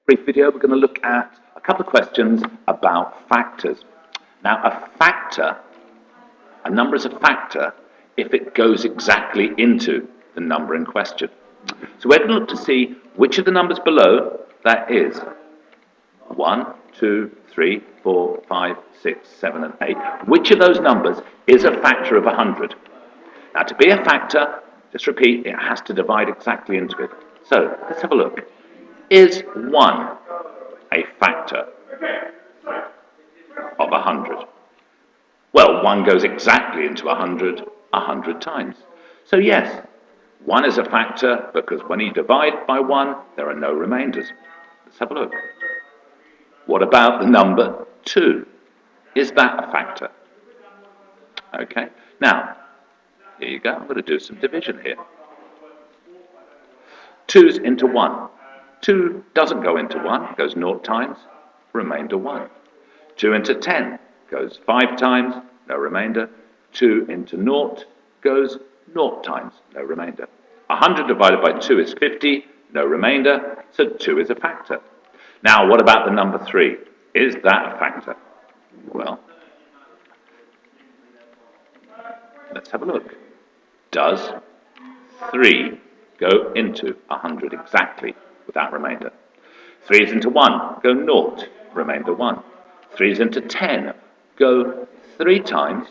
Brief video, we're going to look at a couple of questions about factors. Now, a number is a factor if it goes exactly into the number in question. So we're going to look to see which of the numbers below, that is 1, 2, 3, 4, 5, 6, 7, and 8, which of those numbers is a factor of 100? Now, to be a factor, just repeat, it has to divide exactly into it. So, let's have a look. Is 1 a factor of 100? Well, 1 goes exactly into 100 times. So yes, 1 is a factor because when you divide by 1, there are no remainders. Let's have a look. What about the number 2? Is that a factor? Okay, now, here you go. I'm going to do some division here. 2's into 1. 2 doesn't go into 1, it goes 0 times, remainder 1. 2 into 10 goes 5 times, no remainder. 2 into 0 goes 0 times, no remainder. 100 divided by 2 is 50, no remainder, so 2 is a factor. Now, what about the number 3? Is that a factor? Well, let's have a look. Does 3 go into 100 exactly without remainder? 3 is into 1, go 0, remainder 1. 3 is into 10, go 3 times,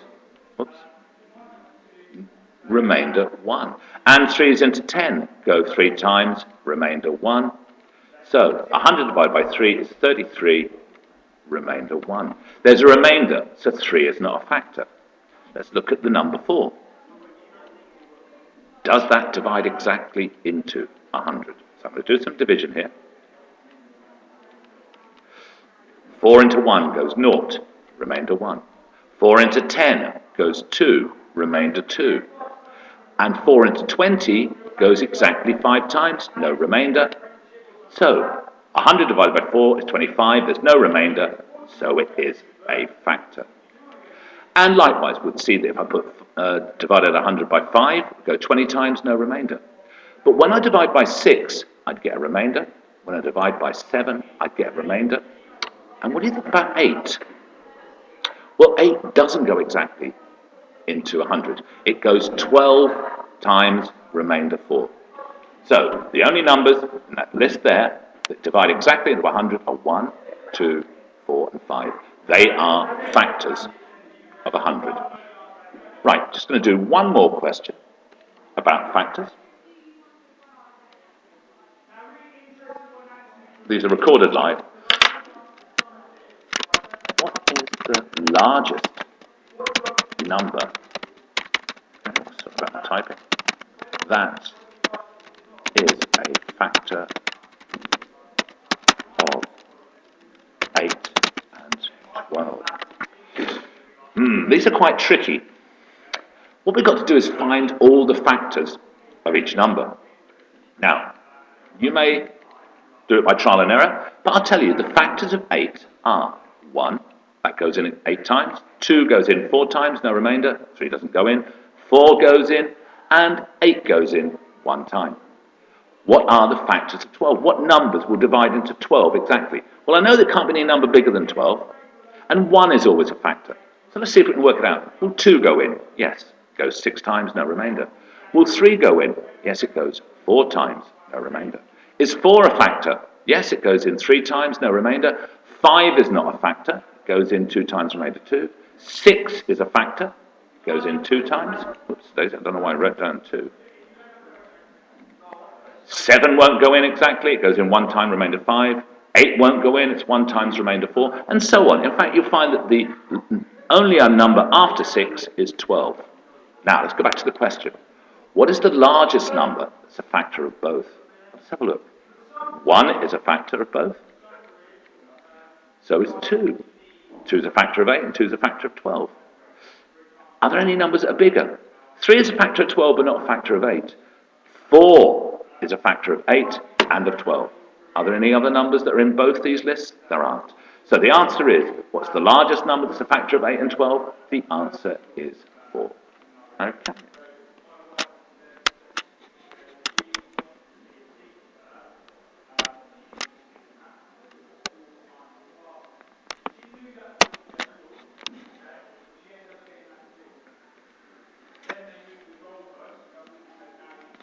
remainder 1. And 3 is into 10, go 3 times, remainder 1. So 100 divided by 3 is 33, remainder 1. There's a remainder, so 3 is not a factor. Let's look at the number 4. Does that divide exactly into 100? So I'm going to do some division here. 4 into 1 goes 0, remainder 1. 4 into 10 goes 2, remainder 2. And 4 into 20 goes exactly 5 times, no remainder. So 100 divided by 4 is 25, there's no remainder, so it is a factor. And likewise, we'd see that if I put divided 100 by 5, go 20 times, no remainder. But when I divide by 6, I'd get a remainder. When I divide by 7, I'd get a remainder. And what do you think about 8? Well, 8 doesn't go exactly into 100. It goes 12 times remainder 4. So the only numbers in that list there that divide exactly into 100 are 1, 2, 4, and 5. They are factors of 100. Right, just going to do one more question about factors. These are recorded live. What is the largest number, sorry about my typing, that is a factor of 8 and 12? These are quite tricky. What we've got to do is find all the factors of each number. Now, you may do it by trial and error, but I'll tell you the factors of 8 are 1, that goes in 8 times, 2 goes in 4 times, no remainder, 3 doesn't go in, 4 goes in, and 8 goes in 1 time. What are the factors of 12? What numbers will divide into 12 exactly? Well, I know there can't be any number bigger than 12, and 1 is always a factor. So let's see if we can work it out. Will 2 go in? Yes, it goes 6 times, no remainder. Will 3 go in? Yes, it goes 4 times, no remainder. Is 4 a factor? Yes, it goes in 3 times, no remainder. 5 is not a factor, it goes in 2 times, remainder 2. 6 is a factor, it goes in 2 times. Oops, I don't know why I wrote down 2. 7 won't go in exactly, it goes in 1 time, remainder 5. 8 won't go in, it's 1 times, remainder 4, and so on. In fact, you'll find that the only a number after 6 is 12. Now, let's go back to the question. What is the largest number that's a factor of both? Let's have a look. 1 is a factor of both. So is 2. 2 is a factor of 8, and 2 is a factor of 12. Are there any numbers that are bigger? 3 is a factor of 12, but not a factor of 8. 4 is a factor of 8 and of 12. Are there any other numbers that are in both these lists? There aren't. So the answer is, what's the largest number that's a factor of 8 and 12? The answer is 4. Okay.